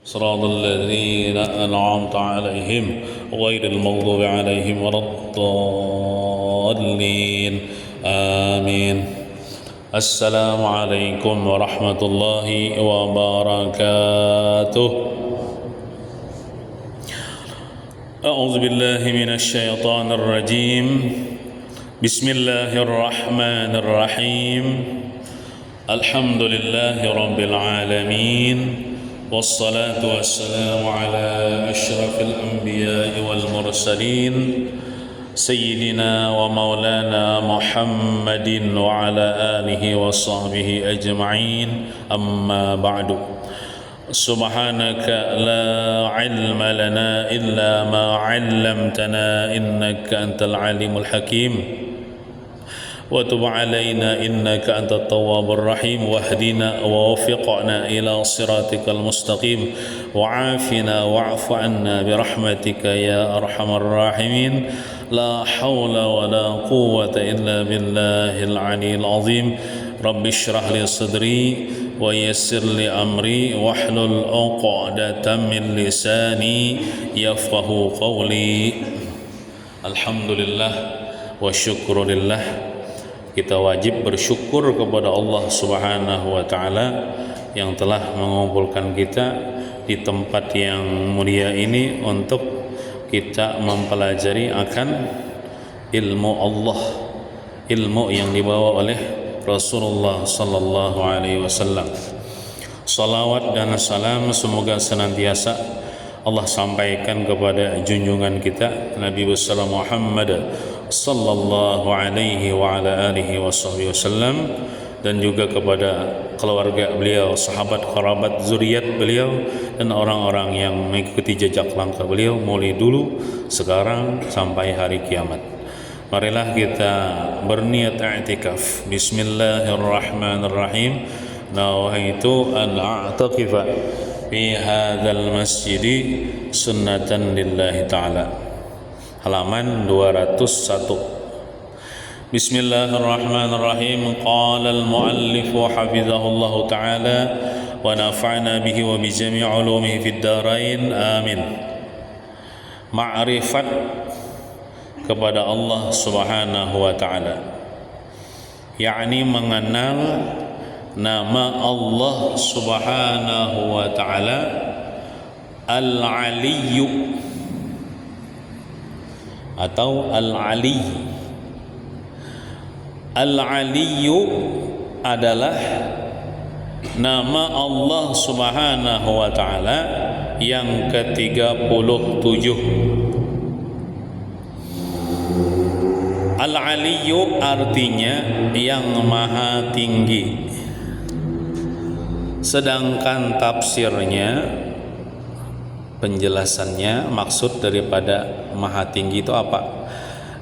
صراط الذين أنعمت عليهم غير المغضوب عليهم ولا الضالين آمين. السلام عليكم ورحمة الله وبركاته. أعوذ بالله من الشيطان الرجيم. بسم الله الرحمن الرحيم. الحمد لله رب العالمين، والصلاة والسلام على أشرف الأنبياء والمرسلين سيدنا ومولانا محمد وعلى آله وصحبه أجمعين. أما بعد، سبحانك لا علم لنا إلا ما علمتنا إنك أنت العليم الحكيم، وتب علينا إنك أنت التواب الرحيم، واهدنا ووفقنا إلى صراطك المستقيم، وعافنا واعف عنا برحمتك يا أرحم الراحمين. لا حول ولا قوة إلا بالله العلي العظيم. رب اشرح لي صدري ويسر لي أمري واحلل عقدة من لساني يفقه قولي. Alhamdulillah wa syukurillah. Kita wajib bersyukur kepada Allah Subhanahu wa Ta'ala yang telah mengumpulkan kita di tempat yang mulia ini untuk kita mempelajari akan ilmu Allah, ilmu yang dibawa oleh Rasulullah sallallahu alaihi wasallam. Salawat dan salam semoga senantiasa Allah sampaikan kepada junjungan kita Nabi besar Muhammad sallallahu alaihi wa ala alihi wasallam, dan juga kepada keluarga beliau, sahabat, kerabat, zuriat beliau, dan orang-orang yang mengikuti jejak langkah beliau mulai dulu, sekarang sampai hari kiamat. Marilah kita berniat i'tikaf. Bismillahirrahmanirrahim. Nawaitu an a'takifa fi hadzal masjidi sunnatan lillahi ta'ala. Halaman 201. Bismillahirrahmanirrahim. Qala al-muallif hafizahullahu ta'ala wa nafa'na bihi wa bi jami' ulumihi fid dharain amin. Ma'rifat kepada Allah Subhanahu wa ta'ala, yakni mengenal nama Allah Subhanahu wa ta'ala Al-Aliyyu atau Al-Ali. Al-Aliyyu adalah nama Allah Subhanahu wa ta'ala yang ke-37. Al-Aliyyu artinya yang maha tinggi. Sedangkan tafsirnya, penjelasannya, maksud daripada maha tinggi itu apa?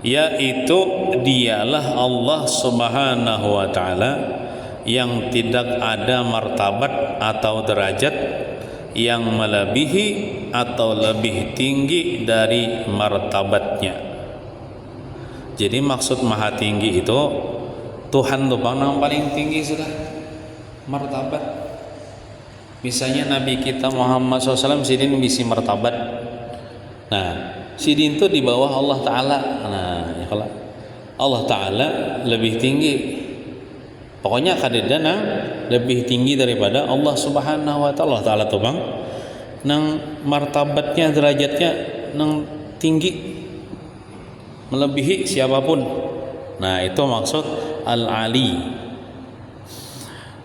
Yaitu dialah Allah Subhanahu wa ta'ala yang tidak ada martabat atau derajat yang melebihi atau lebih tinggi dari martabatnya. Jadi maksud maha tinggi itu Tuhan itu yang paling tinggi sudah martabat. Misalnya Nabi kita Muhammad SAW sidin bisi martabat. Nah, sidin itu di bawah Allah Ta'ala. Nah, ya kalau Allah Ta'ala lebih tinggi, pokoknya kadedana lebih tinggi daripada Allah Subhanahu wa Ta'ala. Allah Ta'ala tuh bang nang martabatnya, derajatnya nang tinggi, melebihi siapapun. Nah, itu maksud Al-Ali.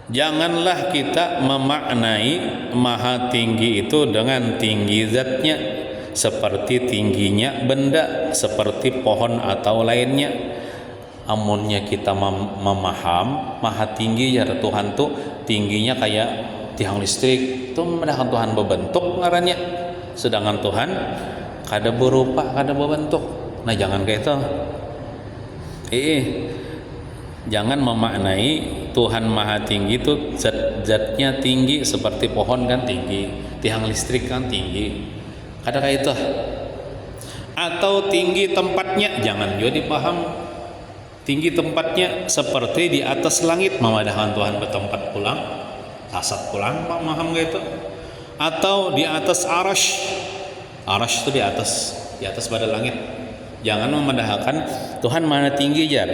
Janganlah kita memaknai maha tinggi itu dengan tinggi zatnya, seperti tingginya benda, seperti pohon atau lainnya. Amunnya kita memaham maha tinggi ya Tuhan tuh tingginya kayak tiang listrik, itu memandangkan Tuhan berbentuk ngarannya. Sedangkan Tuhan kada berupa, kada berbentuk. Nah, jangan kayak itu. Jangan memaknai Tuhan maha tinggi itu zat-zatnya tinggi seperti pohon kan tinggi, tiang listrik kan tinggi, kada kayak itu. Atau tinggi tempatnya, jangan juga dipaham tinggi tempatnya seperti di atas langit, memadahkan Tuhan bertempat pulang, asap pulang, paham gitu. atau di atas arash. Arash itu di atas pada langit. Jangan memandangkan Tuhan mana tinggi jar.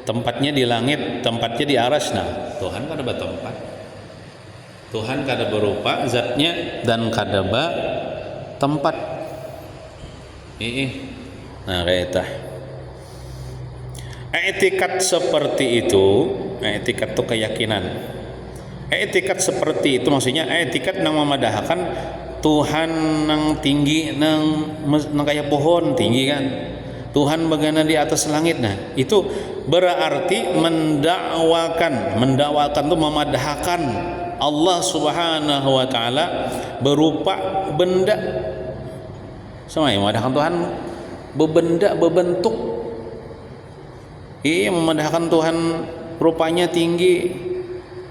Tempatnya di langit, tempatnya di arash. Nah, Tuhan kada bertempat. Tuhan kada berupa zatnya dan kada tempat. Nah, kayak itu. Etikat seperti itu, etikat itu keyakinan. Etikat seperti itu maksudnya etikat nang memadahkan Tuhan nang tinggi nang kayak pohon tinggi kan. Tuhan bagaimana di atas langit. Nah, itu berarti mendakwakan itu memadahkan Allah Subhanahu wa taala berupa benda. Sama yang memadahkan Tuhan bebenda, bebentuk. Memadahkan Tuhan rupanya tinggi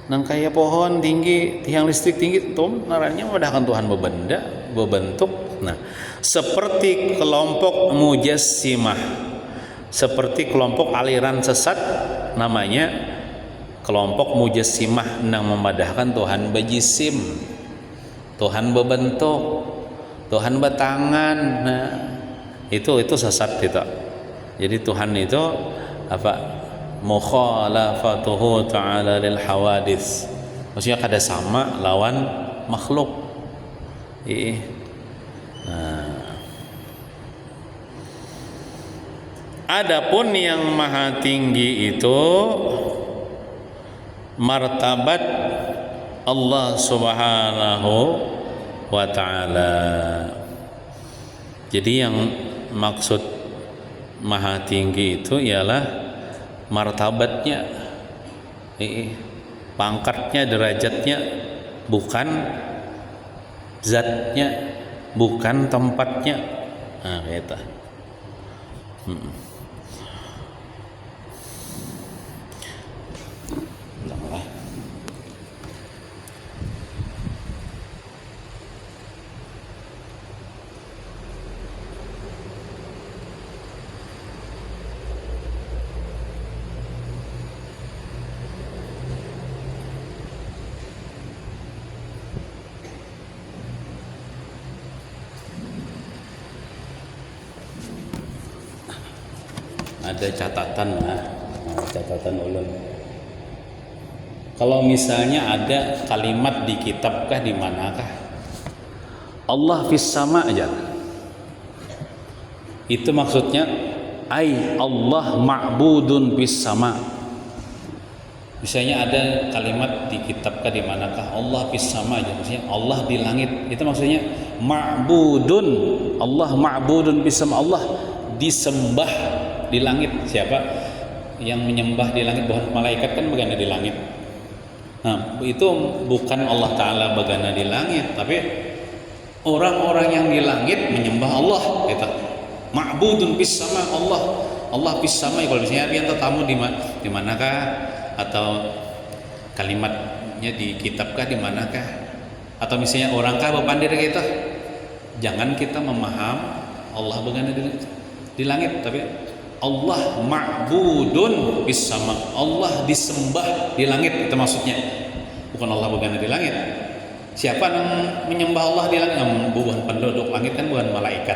nang kayak pohon tinggi, tiang listrik tinggi, tuh naranya memadahkan Tuhan bebenda, bebentuk. Nah, seperti kelompok mujassimah, seperti kelompok aliran sesat namanya kelompok mujassimah nang memadahkan Tuhan bejisim, Tuhan bebentuk, Tuhan bertangan. Nah, itu sesat itu. Jadi Tuhan itu apa? Mukhalafatuhu ta'ala lil hawadits. Maksudnya kada sama lawan makhluk. Adapun yang maha tinggi itu martabat Allah Subhanahu wa ta'ala. Jadi yang maksud maha tinggi itu ialah martabatnya, pangkatnya, derajatnya, bukan zatnya, bukan tempatnya. Nah, gitu. Ada catatan ulun. Kalau misalnya ada kalimat di kitabkah di manakah Allah fis sama aja, itu maksudnya Allah ma'budun fis sama. Misalnya ada kalimat di kitabkah di manakah Allah fis sama aja, maksudnya Allah di langit, itu maksudnya ma'budun, Allah ma'budun fis sama, Allah disembah di langit. Siapa yang menyembah di langit? Bukan malaikat kan bagaimana di langit. Nah, itu bukan Allah Ta'ala bagaimana di langit, tapi orang-orang yang di langit menyembah Allah. Kita ma'budun bis sama, Allah bis sama. Kalau misalnya dia tetamu di manakah, atau kalimatnya di kitabkah di manakah, atau misalnya orangkah bepandir kita, jangan kita memaham Allah bagaimana di langit, tapi Allah ma'budun bis sama, Allah disembah di langit, itu maksudnya. Bukan Allah bagaimana di langit. Siapa yang menyembah Allah di langit? Bukan penduduk langit kan, bukan malaikat.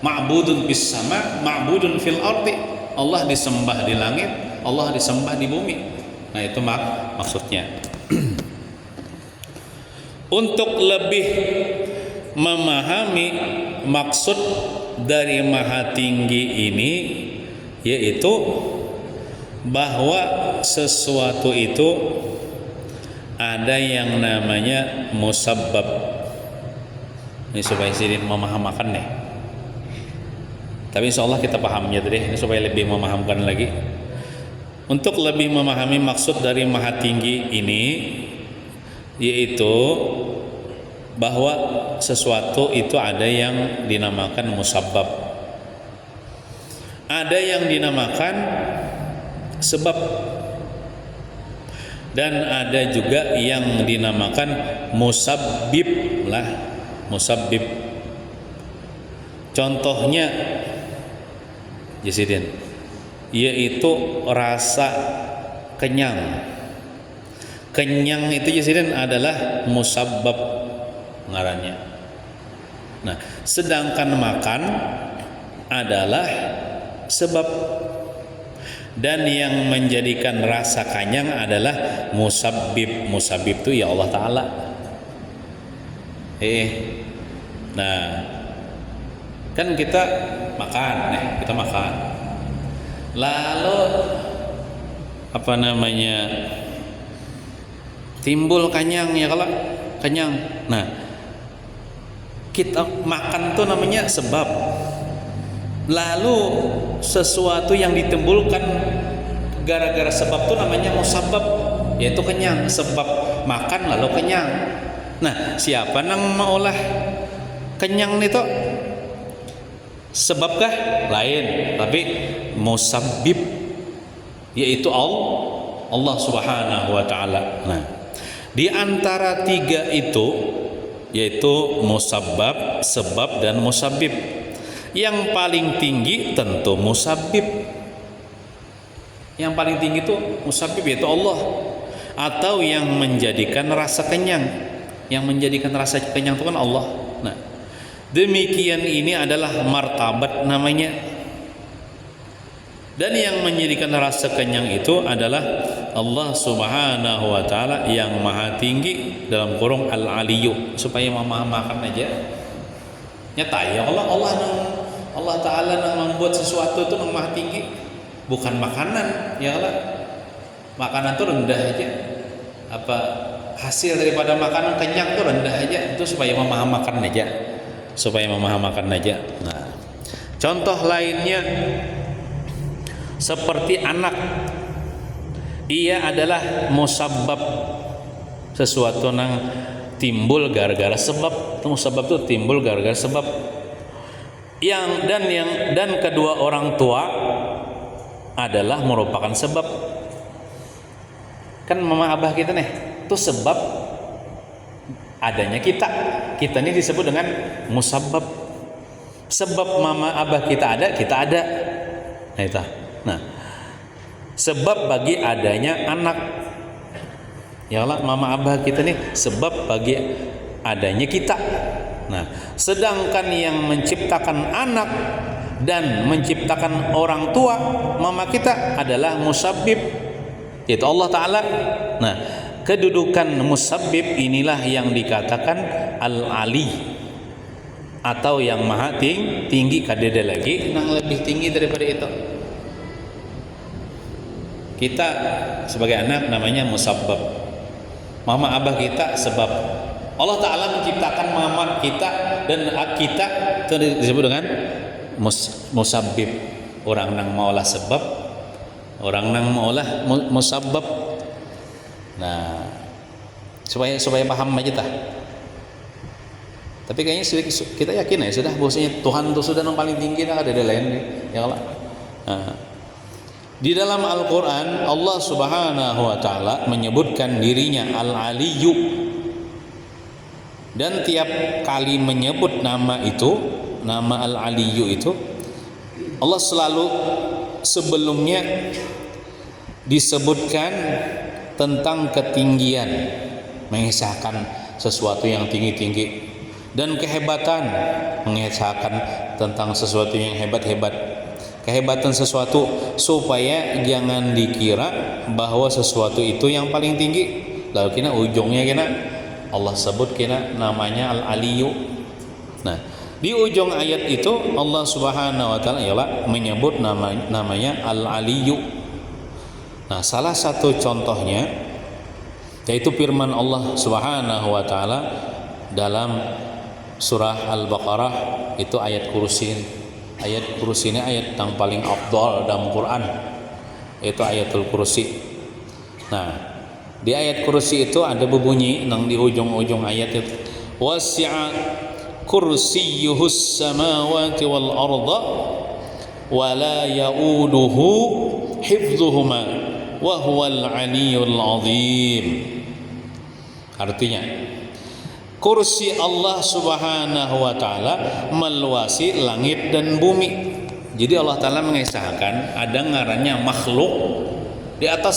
Ma'budun bis sama, ma'budun fil ardi, Allah disembah di langit, Allah disembah di bumi. Nah, itu maksudnya. Untuk lebih memahami maksud dari maha tinggi ini, yaitu bahwa sesuatu itu ada yang namanya musabbab. Ini supaya sedikit memahamakan nih. Tapi insyaallah kita pahamnya tadi, ini supaya lebih memahamkan lagi. Untuk lebih memahami maksud dari maha tinggi ini, yaitu bahwa sesuatu itu ada yang dinamakan musabbab, ada yang dinamakan sebab, dan ada juga yang dinamakan musabbib lah, musabbib. Contohnya Jasidin, yaitu rasa kenyang. Kenyang itu Jasidin adalah musabbab. ngarannya. Nah, sedangkan makan adalah sebab, dan yang menjadikan rasa kenyang adalah musabbib. Musabbib itu ya Allah Ta'ala. Nah, kan kita makan, kita makan. Lalu apa namanya? Timbul kenyang ya kalau kenyang. Nah, kita makan tuh namanya sebab. Lalu sesuatu yang ditimbulkan gara-gara sebab tuh namanya musabbab, yaitu kenyang. Sebab makan lalu kenyang. Nah, siapa yang maulah kenyang itu? Sebabkah? Lain, tapi musabbib, yaitu Allah Subhanahu wa Ta'ala. Nah, di antara tiga itu, yaitu musabbab, sebab, dan musabbib, yang paling tinggi tentu musabbib. Yang paling tinggi itu musabbib, yaitu Allah, atau yang menjadikan rasa kenyang. Yang menjadikan rasa kenyang itu kan Allah. Nah, demikian ini adalah martabat namanya. Dan yang menjadikan rasa kenyang itu adalah Allah Subhanahu wa Ta'ala yang maha tinggi, dalam kurung al-aliyu, supaya makan aja nyata ya Allah Ta'ala yang membuat sesuatu itu yang maha tinggi, bukan makanan ya Allah. Makanan itu rendah aja, apa hasil daripada makanan kenyang itu rendah aja, itu supaya memahamakan aja, Nah, contoh lainnya seperti anak, ia adalah musabbab, sesuatu yang timbul gara-gara sebab. Musabbab itu timbul gara-gara sebab. Dan kedua orang tua adalah merupakan sebab. Kan mama abah kita nih, itu sebab adanya kita. Kita ini disebut dengan musabbab. Sebab mama abah kita ada, kita ada. Nah, itu. Nah, sebab bagi adanya anak. Ya Allah, mama abah kita nih sebab bagi adanya kita. Nah, sedangkan yang menciptakan anak dan menciptakan orang tua mama kita adalah musabbib, yaitu Allah Ta'ala. Nah, kedudukan musabbib inilah yang dikatakan al-ali, atau yang maha tinggi. Kadeda lagi yang lebih tinggi daripada itu. Kita sebagai anak namanya musabbab, mama abah kita sebab. Allah Ta'ala menciptakan mama kita dan kita itu disebut dengan musabbib. Orang nang maulah sebab, orang nang maulah musabbab. Nah, supaya paham aja tah. Tapi kayaknya kita yakin ya sudah bahwasanya Tuhan itu sudah yang paling tinggi, dah ada lain ya Allah. Nah, di dalam Al-Quran Allah Subhanahu wa Ta'ala menyebutkan dirinya Al-Aliyu, dan tiap kali menyebut nama itu, nama Al-Aliyu itu, Allah selalu sebelumnya disebutkan tentang ketinggian, mengesahkan sesuatu yang tinggi-tinggi, dan kehebatan, mengesahkan tentang sesuatu yang hebat-hebat. Kehebatan sesuatu, supaya jangan dikira bahwa sesuatu itu yang paling tinggi. Lalu kena ujungnya kena Allah sebut kena namanya Al-Aliyu. Nah, di ujung ayat itu Allah Subhanahu wa Ta'ala ialah menyebut namanya Al-Aliyu. Nah, salah satu contohnya yaitu firman Allah Subhanahu wa Ta'ala dalam surah Al-Baqarah, itu ayat kursi. Ayat kursi ini ayat yang paling afdal dalam Quran, itu ayatul kursi. Nah, di ayat kursi itu ada berbunyi nang di ujung-ujung ayat itu, wasi'a kursiyyuhus samawati wal arda wa la ya'uduhu hifdhuhuma wa huwal 'aliyyul 'azim. Artinya, kursi Allah Subhanahu wa Ta'ala meluasi langit dan bumi. Jadi Allah Ta'ala mengisahkan ada ngarannya makhluk di atas,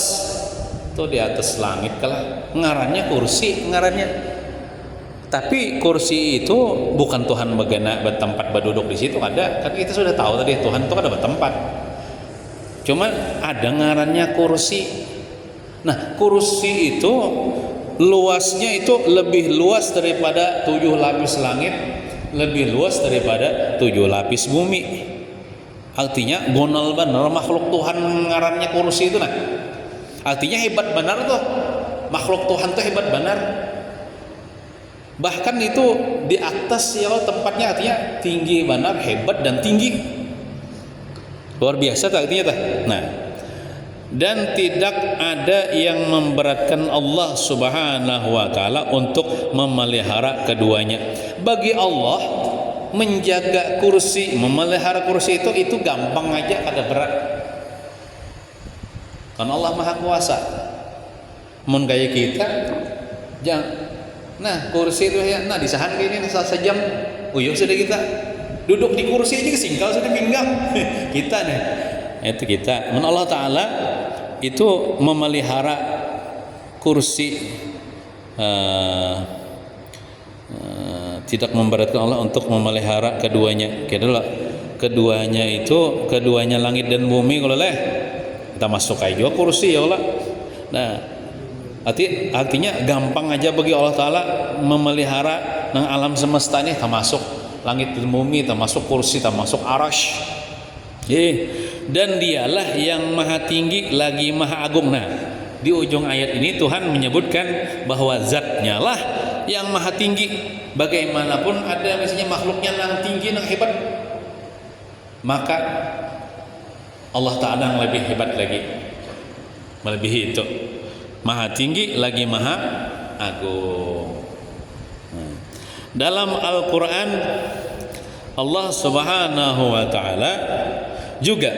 tuh di atas langit kalah ngarannya kursi, ngarannya Tapi kursi itu bukan Tuhan begana bertempat berduduk di situ, ada kan kita sudah tahu tadi Tuhan itu ada bertempat. Cuma ada ngarannya kursi. Nah, kursi itu luasnya itu lebih luas daripada 7 lapis langit, lebih luas daripada 7 lapis bumi. Artinya gonal benar makhluk Tuhan ngarannya kursi itu. Nah, artinya hebat benar tuh makhluk Tuhan tuh hebat benar. Bahkan itu di atas ya tempatnya, artinya tinggi benar, hebat dan tinggi, luar biasa tak artinya tak. Nah, dan tidak ada yang memberatkan Allah Subhanahu wa taala untuk memelihara keduanya. Bagi Allah menjaga kursi, memelihara kursi itu gampang aja, kada berat. Kan Allah Maha Kuasa. Mun gaya kita jangan. Nah, kursi itu ya, nah disahan kayak ini sejam. Uyuh sudah kita duduk di kursi aja kesingkal sudah pinggang. Kita nih. Itu kita. Men Allah taala itu memelihara kursi, tidak memberatkan Allah untuk memelihara keduanya. Keduanya itu keduanya langit dan bumi kalau kita masuk aja juga kursi ya Allah. Nah, artinya gampang aja bagi Allah Ta'ala memelihara nang alam semesta ini, termasuk langit dan bumi, termasuk kursi, termasuk arash. Dan dialah yang maha tinggi lagi maha agung. Nah, di ujung ayat ini Tuhan menyebutkan bahwa zatnya lah yang maha tinggi. Bagaimanapun ada misalnya makhluknya yang tinggi, yang hebat, maka Allah Ta'ala yang lebih hebat lagi, melebihi itu. Maha tinggi lagi maha agung. Dalam Al-Quran Allah Subhanahu wa ta'ala juga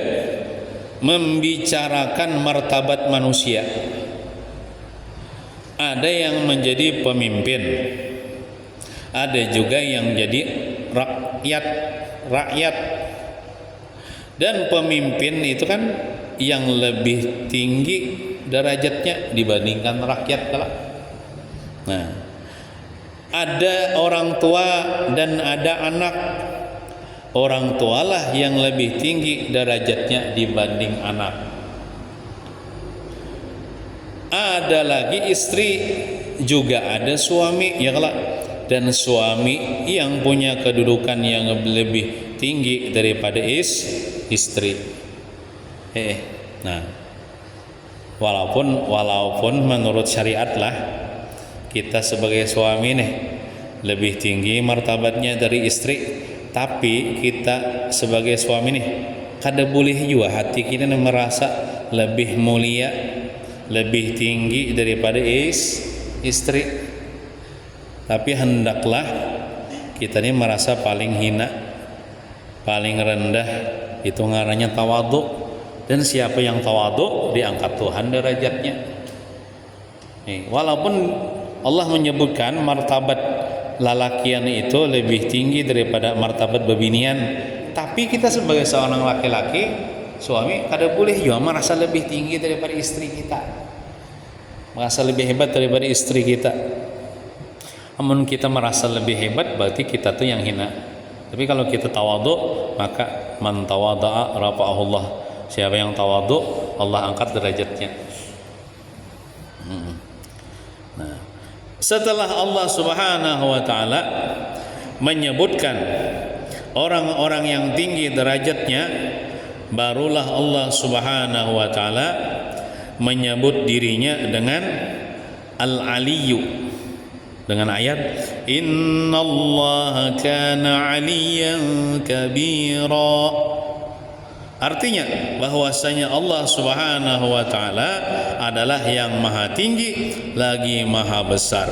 membicarakan martabat manusia. Ada yang menjadi pemimpin, ada juga yang jadi rakyat. Dan pemimpin itu kan yang lebih tinggi derajatnya dibandingkan rakyat kelak. Nah, ada orang tua dan ada anak. Orang tualah yang lebih tinggi derajatnya dibanding anak. Ada lagi istri, juga ada suami ya kelak. Dan suami yang punya kedudukan yang lebih tinggi daripada istri. Nah, walaupun menurut syariat lah kita sebagai suami nih lebih tinggi martabatnya dari istri, tapi kita sebagai suami nih kada boleh juga hati kita merasa lebih mulia, lebih tinggi daripada istri. Tapi hendaklah kita ini merasa paling hina, paling rendah, itu ngarannya tawadhu. Dan siapa yang tawadhu diangkat Tuhan derajatnya. Walaupun Allah menyebutkan martabat lalakian itu lebih tinggi daripada martabat bebinian, tapi kita sebagai seorang laki-laki, suami, kada boleh juga merasa lebih tinggi daripada istri kita, merasa lebih hebat daripada istri kita. Namun kita merasa lebih hebat, berarti kita tuh yang hina. Tapi kalau kita tawadhu, maka man tawadha'a rafa'ahullah. Siapa yang tawadhu, Allah angkat derajatnya. Nah, setelah Allah Subhanahu wa taala menyebutkan orang-orang yang tinggi derajatnya, barulah Allah Subhanahu wa taala menyebut dirinya dengan Al-Aliyyu dengan ayat innallaha kana 'aliyyan kabira. Artinya bahwasanya Allah Subhanahu wa taala adalah yang maha tinggi lagi maha besar.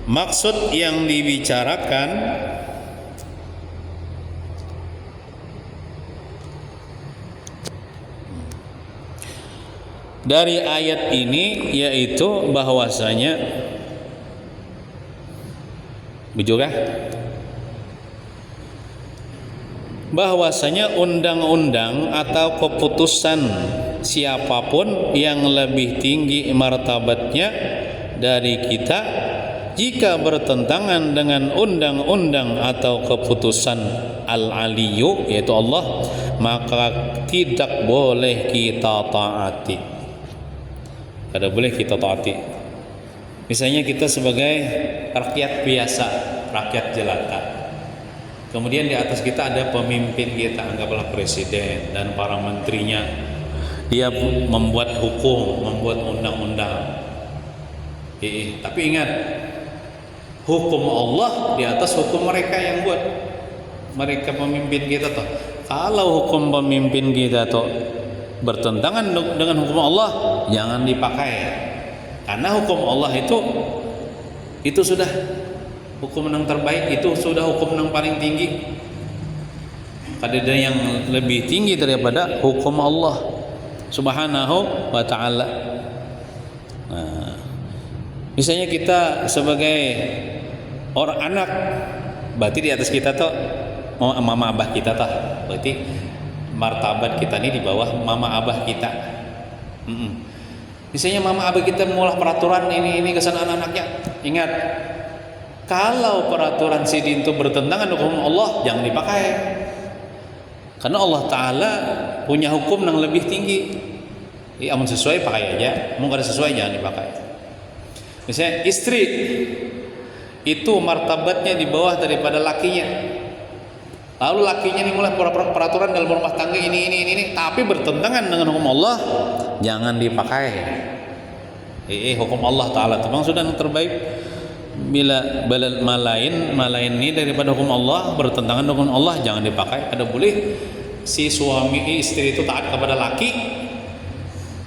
Maksud yang dibicarakan dari ayat ini yaitu bahwasanya bahwasanya undang-undang atau keputusan siapapun yang lebih tinggi martabatnya dari kita, jika bertentangan dengan undang-undang atau keputusan Al-Aliyyu yaitu Allah, maka tidak boleh kita taati. Tidak boleh kita taati. Misalnya kita sebagai rakyat biasa, rakyat jelata, kemudian di atas kita ada pemimpin kita, anggaplah presiden dan para menterinya. Dia membuat hukum, membuat undang-undang. Tapi ingat, hukum Allah di atas hukum mereka yang buat. Mereka pemimpin kita tuh. Kalau hukum pemimpin kita tuh bertentangan dengan hukum Allah, jangan dipakai. Karena hukum Allah itu sudah hukum yang terbaik, itu sudah hukum yang paling tinggi. Ada yang lebih tinggi daripada hukum Allah Subhanahu wa ta'ala. Nah, misalnya kita sebagai orang anak, berarti di atas kita tuh mama abah kita tuh, berarti martabat kita ini di bawah mama abah kita. Misalnya mama abah kita mengolah peraturan ini kesana anak-anaknya, ingat, kalau peraturan sidin itu bertentangan dengan hukum Allah, jangan dipakai. Karena Allah Ta'ala punya hukum yang lebih tinggi. Amun sesuai pakai aja, mau kada sesuai jangan dipakai. Misalnya istri itu martabatnya di bawah daripada lakinya. Lalu lakinya ini mulai peraturan dalam rumah tangga ini, tapi bertentangan dengan hukum Allah, jangan dipakai. Hukum Allah Ta'ala memang sudah yang terbaik. Bila malain ini daripada hukum Allah, bertentangan dengan Allah, jangan dipakai. Ada boleh si suami istri itu taat kepada laki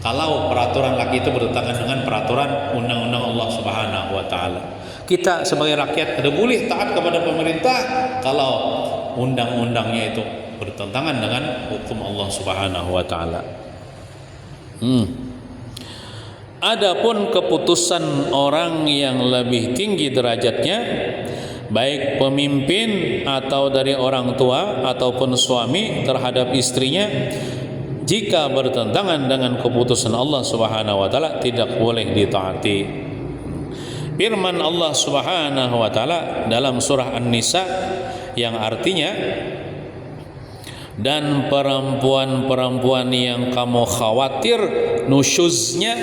kalau peraturan laki itu bertentangan dengan peraturan undang-undang Allah Subhanahu wa ta'ala. Kita sebagai rakyat ada boleh taat kepada pemerintah kalau undang-undangnya itu bertentangan dengan hukum Allah Subhanahu wa ta'ala. Adapun keputusan orang yang lebih tinggi derajatnya, baik pemimpin atau dari orang tua ataupun suami terhadap istrinya, jika bertentangan dengan keputusan Allah Subhanahu wa ta'ala, tidak boleh ditaati. Firman Allah Subhanahu wa ta'ala dalam surah An-Nisa yang artinya, dan perempuan-perempuan yang kamu khawatir nusyuznya,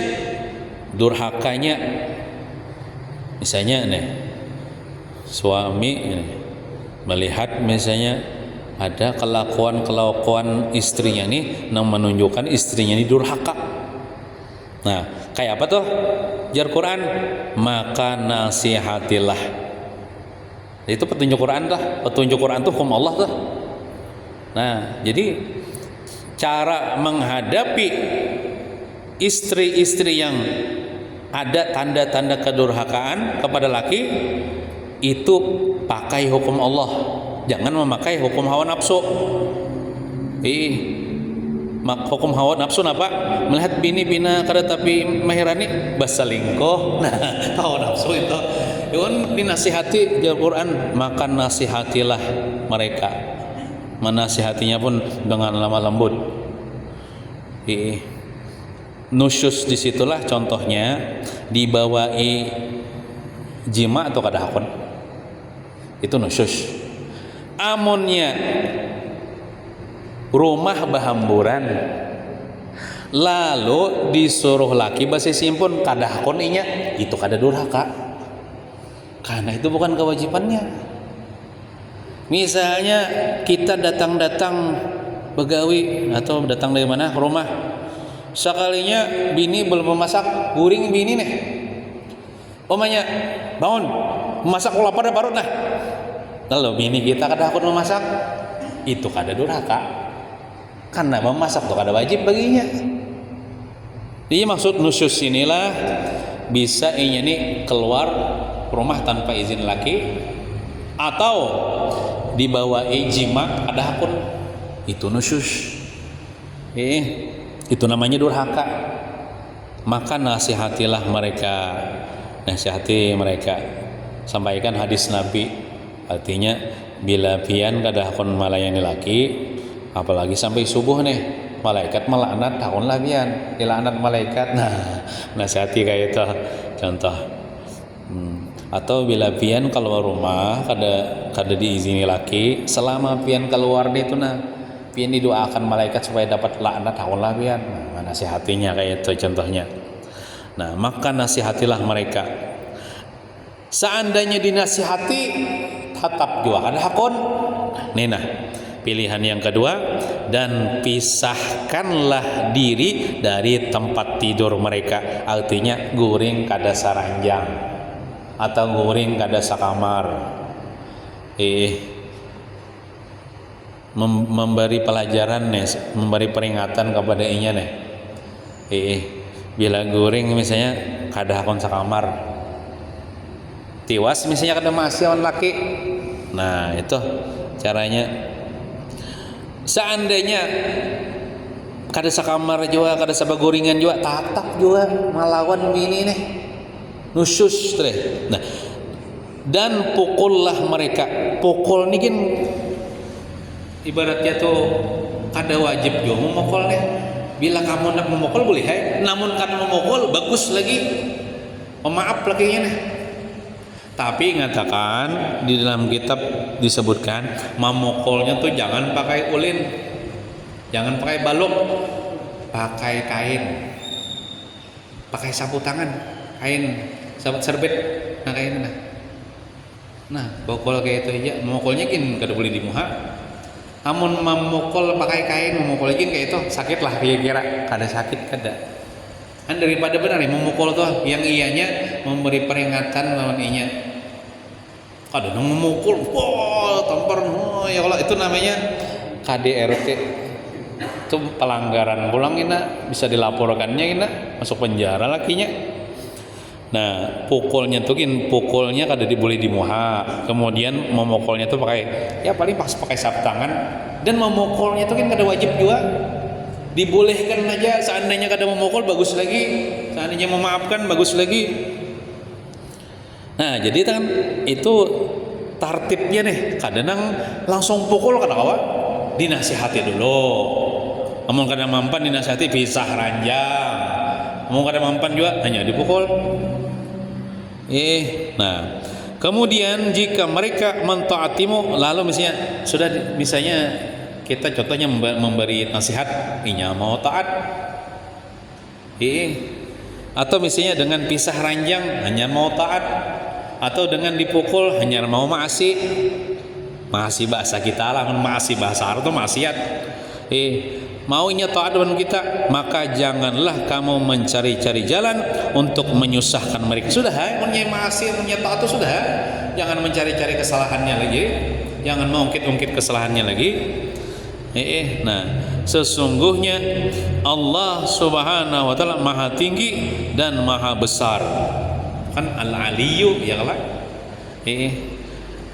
durhakanya, misalnya nih suami melihat misalnya ada kelakuan istrinya nih yang menunjukkan istrinya ini durhaka. Nah, kayak apa tuh? Jar Quran, maka nasihatilah. Itu petunjuk Quran tuh. Petunjuk Quran tuh hukum Allah tuh. Nah, jadi cara menghadapi istri-istri yang ada tanda-tanda kedurhakaan kepada laki itu pakai hukum Allah, jangan memakai hukum hawa nafsu. Hukum hawa nafsu apa? Melihat bini-bina kada tapi mahirani basalingkoh. Nah, hawa nafsu itu dinasihati di Al-Quran, maka nasihatilah mereka. Menasihatinya pun dengan lemah lembut. Nusyus disitulah contohnya dibawai jima atau kadahakon, itu nusyus. Amunnya rumah bahamburan lalu disuruh laki basi simpun kadahakon inya, itu kada durhaka, karena itu bukan kewajibannya. Misalnya kita datang begawi atau datang dari mana rumah, sekalinya bini belum memasak, guring bini nih, omanya bangun memasak ulah pada parut nah, lalu bini kita kada akun memasak, itu kada durhaka, karena memasak itu kada wajib baginya. Jadi maksud nusyus inilah bisa ini keluar rumah tanpa izin laki atau dibawa jima kada akun, itu nusyus. Itu namanya durhaka. Maka nasihatilah mereka, nasihati mereka, sampaikan hadis Nabi, artinya bila pian kada akon malayani laki, apalagi sampai subuh nih, malaikat melaknat tahunlah pian, dilaknat malaikat. Nah, nasihati kayak itu contoh. Atau bila pian keluar rumah kada diizini laki, selama pian keluar itu pian didoakan malaikat supaya dapat laknat Allah pian. Nah, nasihatinya kayak itu contohnya. Nah, maka nasihatilah mereka. Seandainya dinasihati tetap juga ada hakon. Nah, pilihan yang kedua, dan pisahkanlah diri dari tempat tidur mereka. Artinya guring kada saranjang atau guring kada sakamar. Memberi pelajaran nih, memberi peringatan kepada inya nih. Bila guring misalnya kada hakon sakamar, tiwas misalnya kada masih on laki. Nah, itu caranya. Seandainya kada sakamar juga, kada sabaguringan juga, tatap juga melawan bini nih, nusus teh. Nah, dan pukullah mereka. Pukul nih kan ibaratnya tuh kada wajib juga memukul nih. Bila kamu nak memukul boleh, namun kan memukul bagus lagi, memaaf lakinya nih. Tapi ngatakan di dalam kitab disebutkan memukulnya tuh jangan pakai ulin, jangan pakai balok, pakai kain, pakai sapu tangan, kain sapu serbet, nah kain nah pukul kayak itu aja. Memukulnya kan kada boleh di muha. Namun memukul pakai kain, memukul kan kayak itu sakit lah kira-kira, kada sakit kada. Kan daripada benar memukul tuh yang ianya memberi peringatan lawan inya. Kada memukul, tampar, ya kalau itu namanya KDRT, itu pelanggaran pulang ina, bisa dilaporkannya ina, masuk penjara lakinya. Nah, pukulnya tuh kan pukulnya kada boleh dimuha. Kemudian memukulnya tuh pakai ya paling pas pakai sapu tangan, dan memukulnya tuh kan kada wajib juga. Dibolehkan aja, seandainya kada memukul bagus lagi, seandainya memaafkan bagus lagi. Nah, jadi kan itu tartibnya nih. Kadang langsung pukul kada kawa, dinasihati dulu. Namun kada mampan dinasihati pisah ranjang. Namun kada mampan juga hanya dipukul. Nah, kemudian jika mereka mentaatimu, lalu misalnya kita contohnya memberi nasihat, inya mau taat. Atau misalnya dengan pisah ranjang hanya mau taat, atau dengan dipukul hanya mau maasi bahasa kita lah, maasi bahasa Arab itu maksiat. Maunya taat dengan kita, maka janganlah kamu mencari-cari jalan untuk menyusahkan mereka. Sudah, punya maasi, punya taat itu sudah. Jangan mencari-cari kesalahannya lagi, jangan mengungkit-ungkit kesalahannya lagi. Nah, sesungguhnya Allah Subhanahu wa taala Maha tinggi dan Maha besar. Kan Al-Aliyyu ya kalah.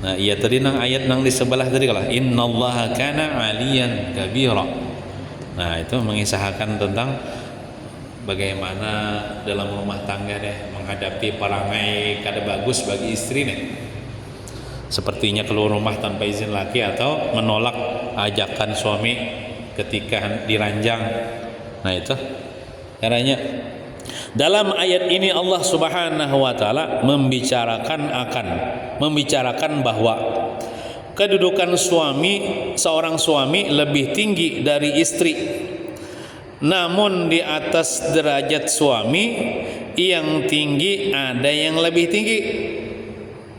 Nah, iya tadi nang ayat nang di sebelah tadi kalah, innallaha kana 'aliyan kabira. Nah, itu mengisahkan tentang bagaimana dalam rumah tangga deh menghadapi perangai kada bagus bagi istri nih. Sepertinya keluar rumah tanpa izin laki atau menolak ajakan suami ketika diranjang. Nah, itu caranya. Dalam ayat ini Allah Subhanahu wa taala membicarakan bahwa kedudukan seorang suami lebih tinggi dari istri. Namun di atas derajat suami yang tinggi ada yang lebih tinggi.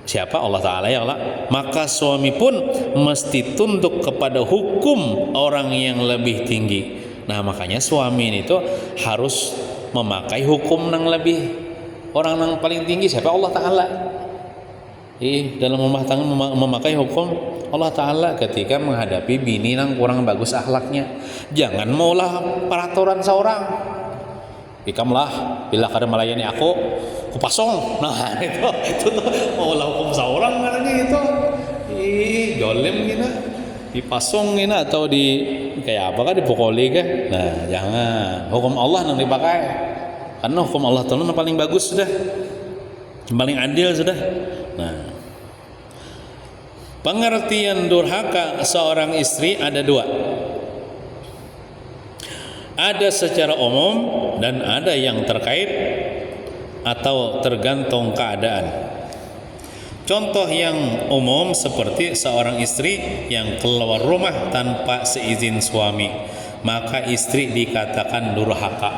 Siapa? Allah Ta'ala ya Allah. Maka suami pun mesti tunduk kepada hukum orang yang lebih tinggi. Nah, makanya suami ini tuh harus memakai hukum yang lebih, orang yang paling tinggi siapa? Allah Ta'ala. Dalam rumah tangga memakai hukum Allah Ta'ala ketika menghadapi bini yang kurang bagus akhlaknya. Jangan maulah peraturan seorang. Ikamlah bila kada melayani aku kupasong. Nah, itu tuh maulah hukum seorang katanya itu. Jolim gina, dipasong gina atau di kayak apa kan dipukuli kan. Nah, jangan. Hukum Allah yang dipakai. Karena hukum Allah Ta'ala paling bagus sudah. Paling adil sudah. Nah, pengertian durhaka seorang istri ada dua. Ada secara umum dan ada yang terkait atau tergantung keadaan. Contoh yang umum seperti seorang istri yang keluar rumah tanpa seizin suami, maka istri dikatakan durhaka.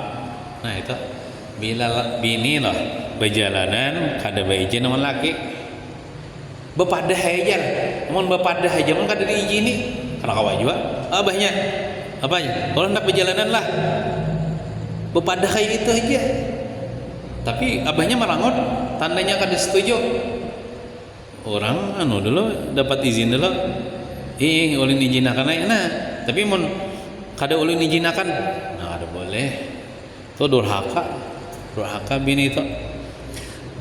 Nah itu bila bini lah berjalanan kada beizin sama laki, bepadah aja, mun bepadah aja mun kada diizini, karena kawan juga abahnya apanya? Kalau hendak berjalanan lah bepadah kayak itu aja, tapi abahnya merangut, tandanya kada setuju. Orang dulu dapat izin dulu, ulin izinakan aja, nah tapi mun kada ulin izinakan, nah ada boleh, itu durhaka bini itu.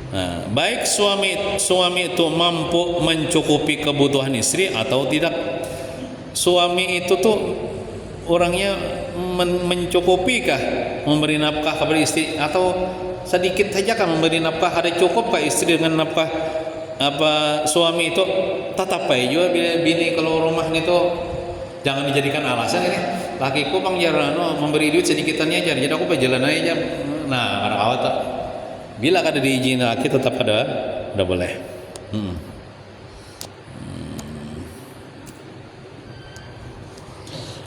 Nah, baik suami itu mampu mencukupi kebutuhan istri atau tidak. Suami itu tuh orangnya mencukupikah, memberi nafkah kepada istri, atau sedikit saja kan memberi nafkah, ada cukup kah istri dengan nafkah apa suami itu? Tetap aja juga bila bini kalau rumah itu jangan dijadikan alasan ini lakiku bang jarang memberi duit sedikitannya aja, jadi aku berjalan aja. Nah karena awat bila kada diizin laki tetap ada boleh.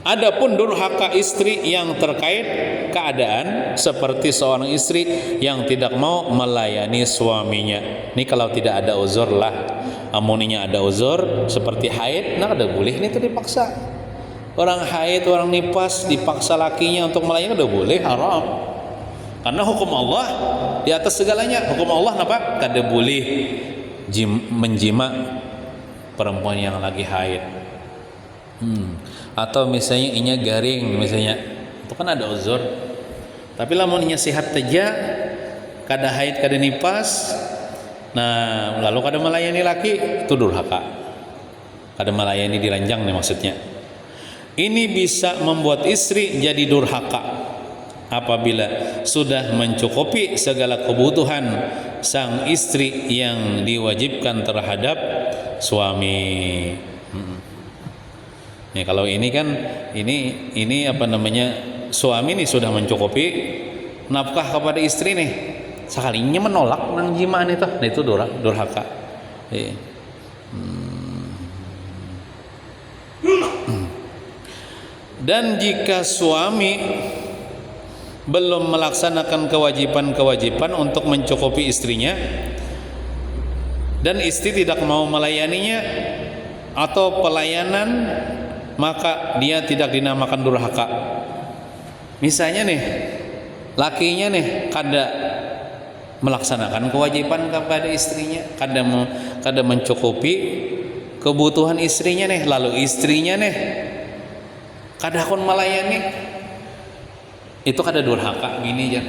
Adapun durhaka istri yang terkait keadaan seperti seorang istri yang tidak mau melayani suaminya. Ini kalau tidak ada uzur lah. Amuninya ada uzur seperti haid, nah ada boleh ini tuh dipaksa. Orang haid, orang nifas dipaksa lakinya untuk melayani udah boleh, haram. Karena hukum Allah di atas segalanya. Hukum Allah apa? Kada boleh menjima perempuan yang lagi haid. Atau misalnya inya garing misalnya, itu kan ada uzur. Tapi lamun inya sehat saja, kada haid kada nifas, nah lalu kada melayani laki, itu durhaka. Kada melayani diranjang nih maksudnya. Ini bisa membuat istri jadi durhaka apabila sudah mencukupi segala kebutuhan sang istri yang diwajibkan terhadap suami. Nih kalau ini kan ini apa namanya, suami nih sudah mencukupi nafkah kepada istri nih, sekalinya menolak nang jimaan itu, nah itu durhaka. Dan jika suami belum melaksanakan kewajiban untuk mencukupi istrinya dan istri tidak mau melayaninya atau pelayanan, maka dia tidak dinamakan durhaka. Misalnya nih, lakinya nih kada melaksanakan kewajiban kepada istrinya, kada mencukupi kebutuhan istrinya nih, lalu istrinya nih kada kon melayani, itu kada durhaka bini ya,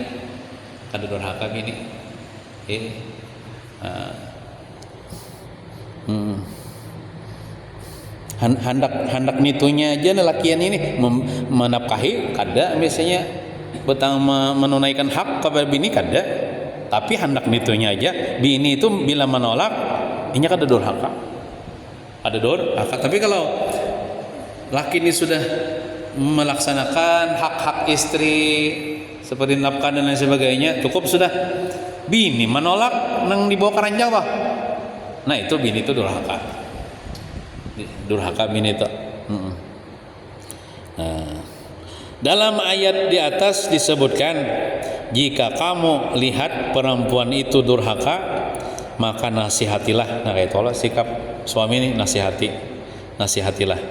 kada durhaka bini. Hendak nitunya aja lakian ini menafkahi kada, misalnya betang menunaikan hak kepada bini kada, tapi hendak nitunya aja bini itu bila menolak ini kada durhaka, tapi kalau laki ini sudah melaksanakan hak-hak istri seperti nafkah dan lain sebagainya cukup sudah, bini menolak nang dibawa keranjang bah, nah itu bini itu durhaka bini itu. Nah, dalam ayat di atas disebutkan, jika kamu lihat perempuan itu durhaka, maka nasihatilah. Nah kayak tolak sikap suami ini, nasihatilah.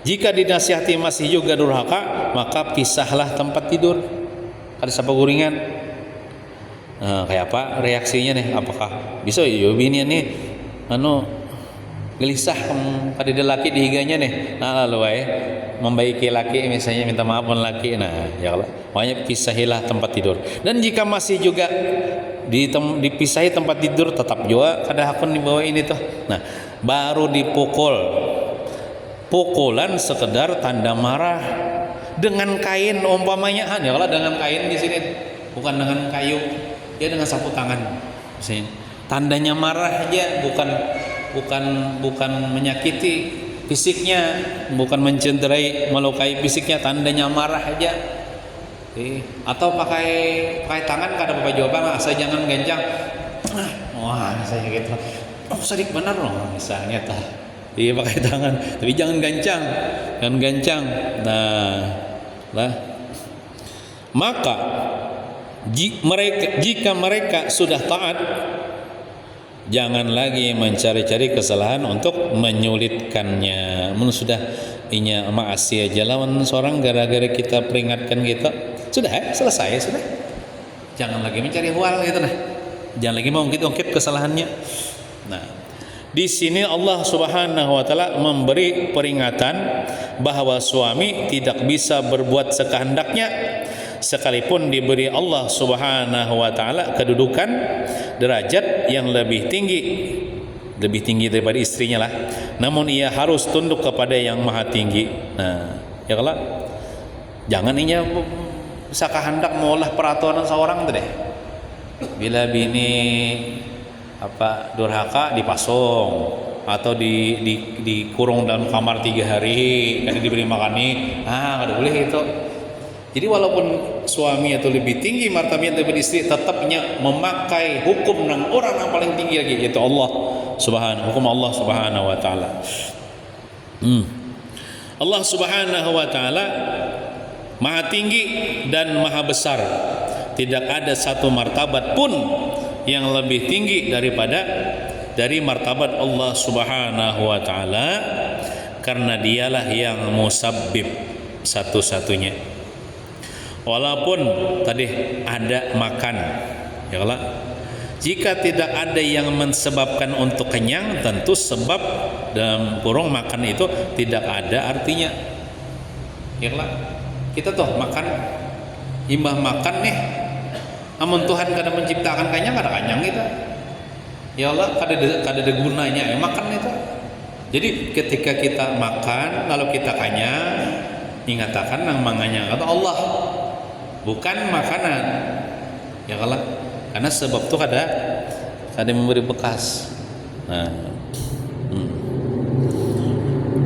Jika dinasihati masih juga durhaka, maka pisahlah tempat tidur. Ada siapa guringan? Nah, kayak apa reaksinya nih? Apakah bisa bini nih gelisah pada laki dihiganya nih, nah lalu membaiki laki, misalnya minta maaf pun laki, nah ya Allah, makanya pisahilah tempat tidur. Dan jika masih juga dipisahi tempat tidur, tetap juga kada hakun dibawa ini tuh, nah baru pukulan sekedar tanda marah dengan kain umpamanya, ya Allah, dengan kain di sini, bukan dengan kayu, ya dengan sapu tangan, misalnya tandanya marah aja, bukan menyakiti fisiknya, bukan mencederai, melukai fisiknya, tandanya marah aja. Atau pakai tangan kada apa jawaban, asal jangan genjang. Wah, saya gitu. oh sadik benar loh misalnya tah. Iya pakai tangan, tapi jangan gancang. Jangan gancang. Nah, lah. Maka jika mereka sudah taat, jangan lagi mencari-cari kesalahan untuk menyulitkannya. Sudah inya maasi aja lawan seorang gara-gara kita peringatkan kita. Sudah selesai sudah. Jangan lagi mencari hal gitu nah. Jangan lagi mengungkit-ungkit kesalahannya. Nah, di sini Allah Subhanahu wa taala memberi peringatan bahwa suami tidak bisa berbuat sekehendaknya sekalipun diberi Allah Subhanahu wa taala kedudukan derajat yang lebih tinggi daripada istrinya lah. Namun ia harus tunduk kepada yang maha tinggi. Nah, ya kalau jangan inya sakahandak maulah peraturan seorang tuh deh. Bila bini durhaka dipasung atau dikurung dalam kamar 3 hari karena diberi makan nih, nggak boleh itu. Jadi walaupun suami itu lebih tinggi martabatnya daripada istri, tetapnya memakai hukum ng orang yang paling tinggi lagi, yaitu Allah hukum Allah Subhanahu wa taala. Allah Subhanahu wa taala maha tinggi dan maha besar. Tidak ada satu martabat pun yang lebih tinggi dari martabat Allah Subhanahu wa taala, karena dialah yang musabbib satu-satunya. Walaupun tadi ada makan, ya Allah, jika tidak ada yang mensebabkan untuk kenyang, tentu sebab dalam kurung makan itu tidak ada artinya. Ya Allah, kita tuh makan, imbah makan nih, amun Tuhan kada menciptakan kenyang, kada kenyang kita. Ya Allah, kada ada gunanya makan itu. Jadi ketika kita makan lalu kita kenyang, ingatakan nang manganya kata Allah, bukan makanan. Ya Allah, karena sebab itu kada memberi bekas. Nah,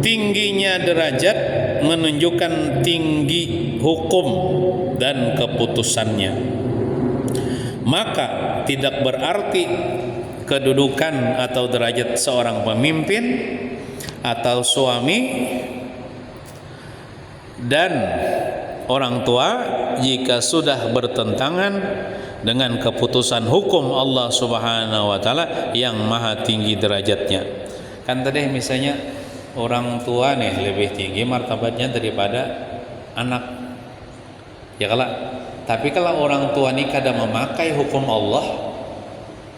tingginya derajat menunjukkan tinggi hukum dan keputusannya. Maka tidak berarti kedudukan atau derajat seorang pemimpin atau suami dan orang tua jika sudah bertentangan dengan keputusan hukum Allah Subhanahu wa taala yang maha tinggi derajatnya. Kan tadi misalnya orang tua nih lebih tinggi martabatnya daripada anak. Ya kalau tapi kalau orang tua ini kada memakai hukum Allah,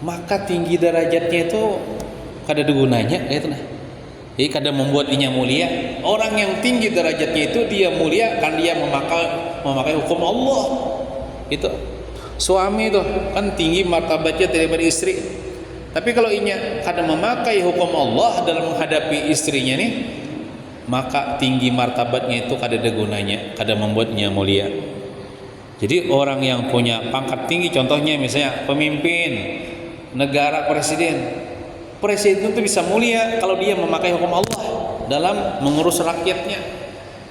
maka tinggi derajatnya itu kada ada gunanya, itu nah. Jadi kada membuat dia mulia. Orang yang tinggi derajatnya itu dia mulia kan dia memakai hukum Allah. Itu suami itu kan tinggi martabatnya daripada istri. Tapi kalau inya kada memakai hukum Allah dalam menghadapi istrinya nih, maka tinggi martabatnya itu kada ada gunanya, kada membuatnya mulia. Jadi orang yang punya pangkat tinggi, contohnya misalnya pemimpin negara, presiden itu bisa mulia kalau dia memakai hukum Allah dalam mengurus rakyatnya.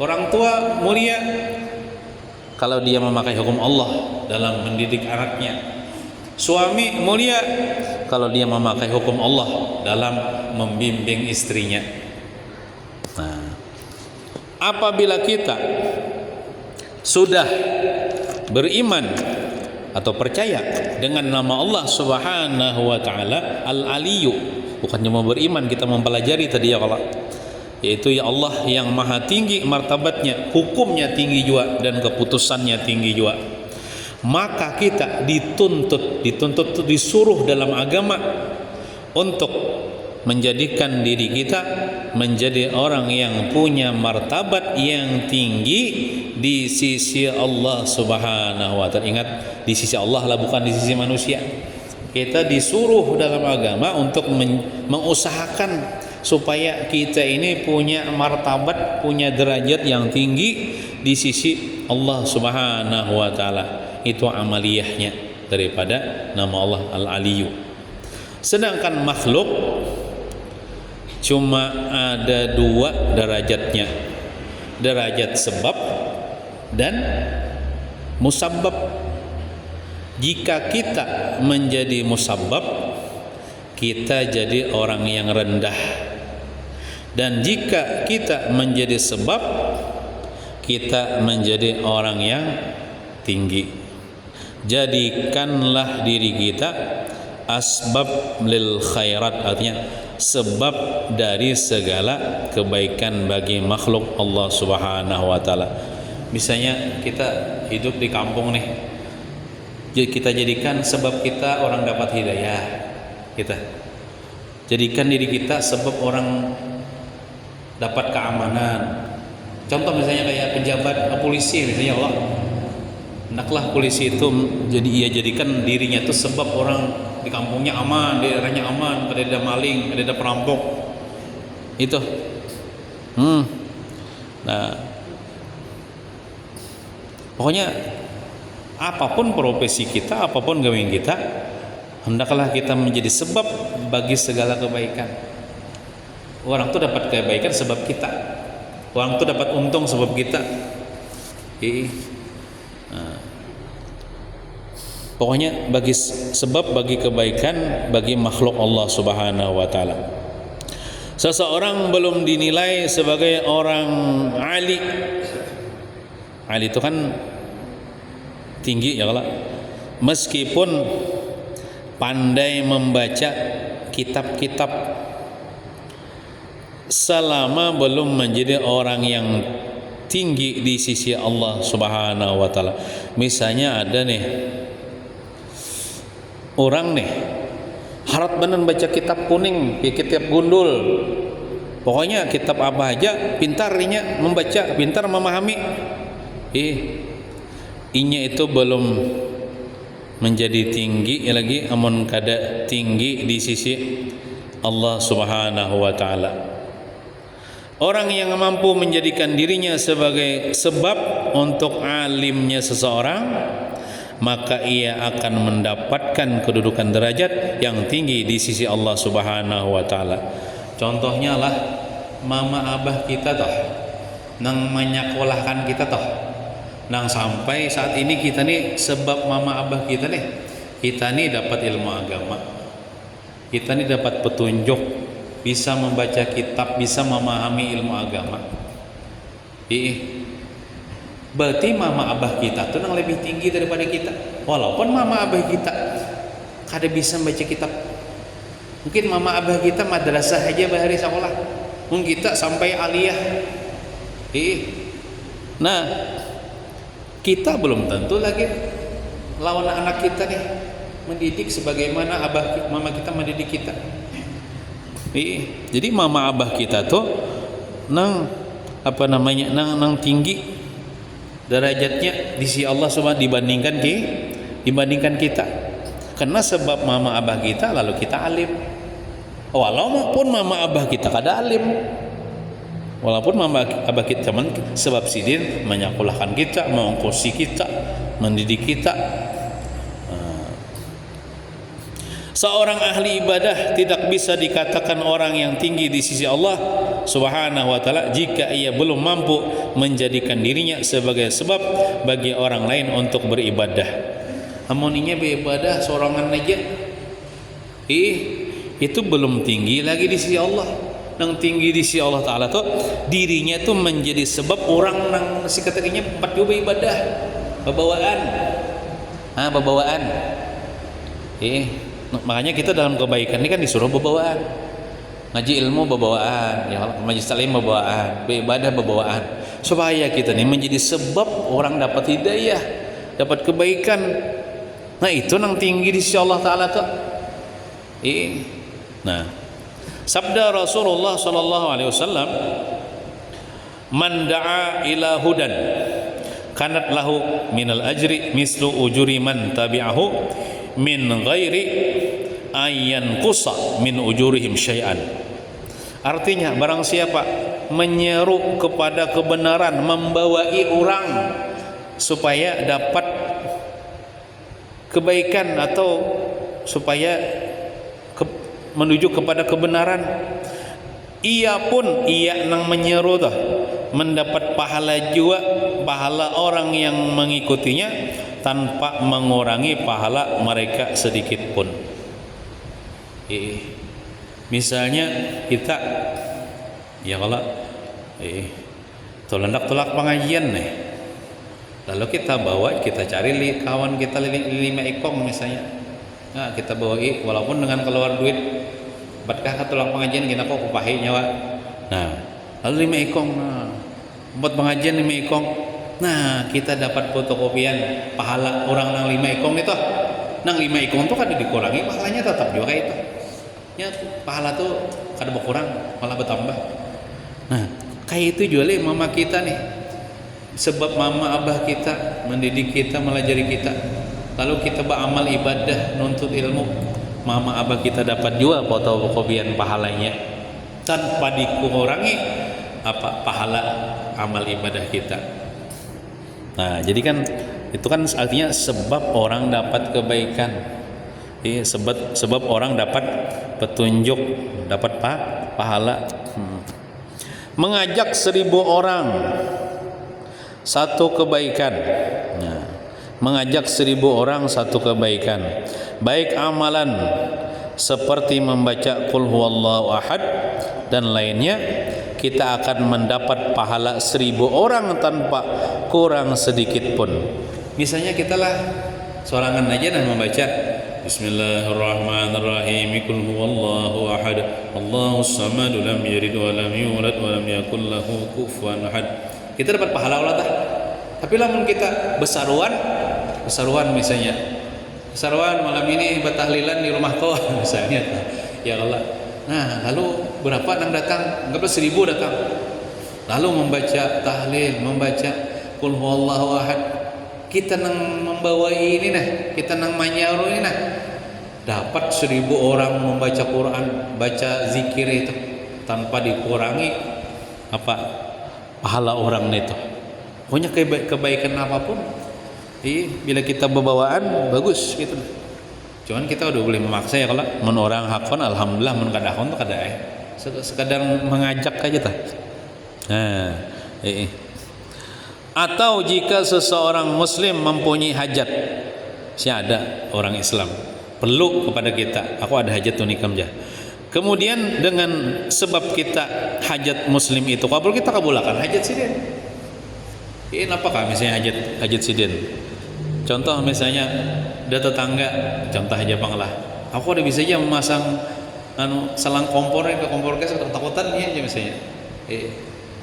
Orang tua mulia kalau dia memakai hukum Allah dalam mendidik anaknya. Suami mulia kalau dia memakai hukum Allah dalam membimbing istrinya. Nah, apabila kita sudah beriman atau percaya dengan nama Allah Subhanahu wa taala Al-Aliyyu, bukan cuma beriman, kita mempelajari tadi ya Allah, yaitu ya Allah yang maha tinggi martabatnya, hukumnya tinggi juga dan keputusannya tinggi juga. Maka kita dituntut disuruh dalam agama untuk menjadikan diri kita menjadi orang yang punya martabat yang tinggi di sisi Allah Subhanahu wa taala. Ingat, di sisi Allah lah, bukan di sisi manusia. Kita disuruh dalam agama untuk mengusahakan supaya kita ini punya martabat, punya derajat yang tinggi di sisi Allah Subhanahu wa taala. Itu amaliyahnya daripada nama Allah Al-Aliyyu. Sedangkan makhluk cuma ada 2 derajatnya, derajat sebab dan musabbab. Jika kita menjadi musabbab, kita jadi orang yang rendah. Dan jika kita menjadi sebab, kita menjadi orang yang tinggi. Jadikanlah diri kita asbab lil khairat, artinya sebab dari segala kebaikan bagi makhluk Allah Subhanahu wa taala. Misalnya kita hidup di kampung nih, kita jadikan sebab kita orang dapat hidayah. Kita jadikan diri kita sebab orang dapat keamanan. Contoh misalnya kayak pejabat polisi misalnya, Allah hendaklah polisi itu jadikan dirinya itu sebab orang di kampungnya aman, di daerahnya aman, tidak ada maling, tidak ada perampok. Itu. Nah, pokoknya apapun profesi kita, apapun gawe kita, hendaklah kita menjadi sebab bagi segala kebaikan. Orang itu dapat kebaikan sebab kita. Orang itu dapat untung sebab kita. Pokoknya bagi sebab bagi kebaikan bagi makhluk Allah Subhanahu wa taala. Seseorang belum dinilai sebagai orang ali. Ali itu kan tinggi ya Allah. Meskipun pandai membaca kitab-kitab, selama belum menjadi orang yang tinggi di sisi Allah Subhanahu wa taala. Misalnya ada nih orang nih harap bener baca kitab kuning, kitab gundul, pokoknya kitab apa aja pintarnya membaca, pintar memahami. Inya itu belum menjadi tinggi lagi, amun kada tinggi di sisi Allah Subhanahu wa taala. Orang yang mampu menjadikan dirinya sebagai sebab untuk alimnya seseorang, maka ia akan mendapatkan kedudukan derajat yang tinggi di sisi Allah Subhanahu wa taala. Contohnya lah mama abah kita toh nang menyekolahkan kita toh, nang sampai saat ini kita nih sebab mama abah kita nih dapat ilmu agama, kita nih dapat petunjuk, bisa membaca kitab, bisa memahami ilmu agama. Berarti mama abah kita tuh yang lebih tinggi daripada kita. Walaupun mama abah kita kada bisa membaca kitab, mungkin mama abah kita madrasah aja bahari sekolah, mungkin kita sampai aliyah. Nah, kita belum tentu lagi lawan anak kita nih mendidik sebagaimana mama kita mendidik kita. Jadi mama abah kita tuh nang tinggi derajatnya di sisi Allah Subhanahu dibandingkan kita. Karena sebab mama abah kita lalu kita alim. Walaupun mama abah kita kada alim, walaupun mama abah kita cuman sebab sidin menyekolahkan kita, mengongkosi kita, mendidik kita. Seorang ahli ibadah tidak bisa dikatakan orang yang tinggi di sisi Allah Subhanahu wa taala jika ia belum mampu menjadikan dirinya sebagai sebab bagi orang lain untuk beribadah. Amoninya beribadah sorangan aja, itu belum tinggi lagi di sisi Allah. Yang tinggi di sisi Allah taala tuh dirinya tuh menjadi sebab orang nang si katanya empat juga ibadah, babawaan. Makanya kita dalam kebaikan ini kan disuruh babawaan, ngaji ilmu babawaan, ya majelis taklim babawaan, beribadah babawaan, supaya kita nih menjadi sebab orang dapat hidayah, dapat kebaikan. Nah itu yang tinggi di sisi Allah taala tuh. Nah, sabda Rasulullah sallallahu alaihi wasallam, man da'a ila hudan kanat lahu minal ajri mislu ujuri man tabi'ahu min ghairi ayyan qusa min ujurihim syai'an. Artinya barang siapa menyeru kepada kebenaran, membawai orang supaya dapat kebaikan atau supaya menuju kepada kebenaran, ia nang menyeru tuh mendapat pahala juga, pahala orang yang mengikutinya tanpa mengurangi pahala mereka sedikit pun. Misalnya kita ya kalau tolendak tolak pengajian nih, lalu kita bawa, kita cari kawan kita 5 ekong misalnya, nah kita bawa walaupun dengan keluar duit batkah tolak pengajian kita kok kupahi nyawa, nah lalu 5 ekong, nah buat pengajian 5 ekong, nah kita dapat fotokopian pahala orang nang 5 ekong itu, nang 5 ekong tuh kan dikurangi pahalanya tetap juga itu ya, pahala tuh kada berkurang malah bertambah. Nah kayak itu juga mama kita nih, sebab mama abah kita mendidik kita, melajari kita, lalu kita beramal ibadah, nuntut ilmu, mama abah kita dapat juga fotokopian pahalanya tanpa dikurangi pahala amal ibadah kita. Nah jadi kan itu kan artinya sebab orang dapat kebaikan, sebab orang dapat petunjuk, dapat pahala. Mengajak 1000 orang satu kebaikan, nah, mengajak 1000 orang satu kebaikan, baik amalan seperti membaca Qul huwallahu ahad dan lainnya, kita akan mendapat pahala 1000 orang tanpa kurang sedikit pun. Misalnya kita lah sorangan aja dan membaca Bismillahirrahmanirrahim, Qul huwallahu ahad, Allahus samad, lam yalid wa lam yulad wa lam yakul lahu kufuwan ahad. Kita dapat pahala Allah tah. Tapi lamun kita besaruan misalnya, besaruan malam ini bertahlilan di rumah kau misalnya, ya Allah. Nah lalu berapa nang datang? Anggaplah 1000 datang, lalu membaca tahlil, membaca Qul huwallahu ahad, kita nang membawa ini nah, kita nang manyaru ini nah, dapat 1000 orang membaca Quran, baca zikir itu tanpa dikurangi pahala orang itu. Pokoknya kebaikan apapun, bila kita berbawaan bagus gitu. Cuman kita udah boleh memaksa ya, kalau mun orang hakon alhamdulillah, mun kada hakon tuh kada sekadar mengajak aja tah. Nah, atau jika seseorang muslim mempunyai hajat, si ada orang Islam perlu kepada kita, aku ada hajat tunikam jah. Kemudian dengan sebab kita hajat muslim itu kabul, kita kabulakan hajat sidin. Ini apakah misalnya hajat sidin? Contoh misalnya ada tetangga, contoh aja banglah, aku udah bisa aja memasang selang kompor ke kompor gas, ketakutan ya aja misalnya.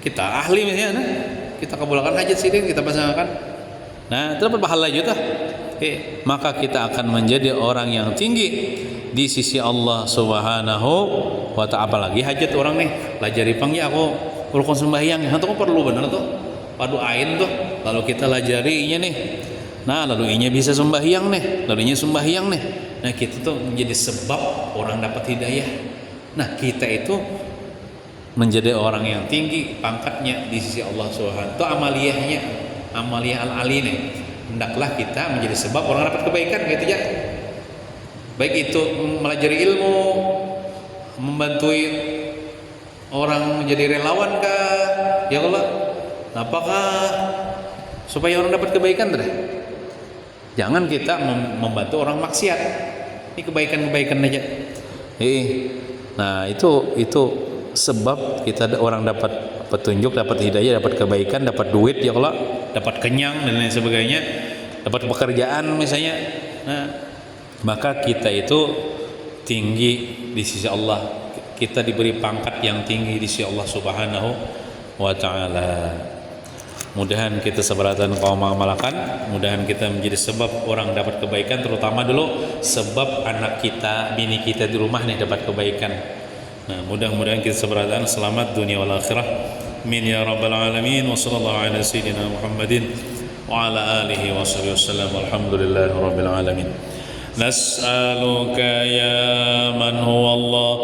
Kita ahli misalnya, nah, kita kabulkan hajat sidin, kita pasangkan, nah itu dapat pahala juga. Maka kita akan menjadi orang yang tinggi di sisi Allah Subhanahu wa ta'ala. Apalagi hajat orang nih lajari pangnya, aku rukun sembahyang itu kan perlu benar tuh padu ain tuh, lalu kita lajarinya nih, nah lalu inya bisa sembahyang nih, lalu inya sembahyang nih, nah kita tuh menjadi sebab orang dapat hidayah. Nah kita itu menjadi orang yang tinggi pangkatnya di sisi Allah Subhanahu. Itu amaliyahnya, amaliyah al-ali nih. Hendaklah kita menjadi sebab orang dapat kebaikan gitu ya. Baik itu melajari ilmu, membantu orang menjadi relawan kah? Ya Allah, apakah supaya orang dapat kebaikan tadi? Jangan kita membantu orang maksiat. Ini kebaikan-kebaikan aja. Nah, itu sebab kita orang dapat petunjuk, dapat hidayah, dapat kebaikan, dapat duit ya Allah, dapat kenyang dan lain sebagainya, dapat pekerjaan misalnya. Nah, maka kita itu tinggi di sisi Allah, kita diberi pangkat yang tinggi di sisi Allah Subhanahu wa ta'ala. Mudahan kita seberatan kaum mengamalkan, mudahan kita menjadi sebab orang dapat kebaikan, terutama dulu sebab anak kita, bini kita di rumah nih dapat kebaikan. Nah, mudah-mudahan kita seberatan selamat dunia wal akhirah. Amin ya rabbal alamin. Wa sallallahu ala sayyidina Muhammadin wa ala alihi wa sahbihi wasallam. Walhamdulillahi rabbil alamin. Nas'aluka ya man huwa Allah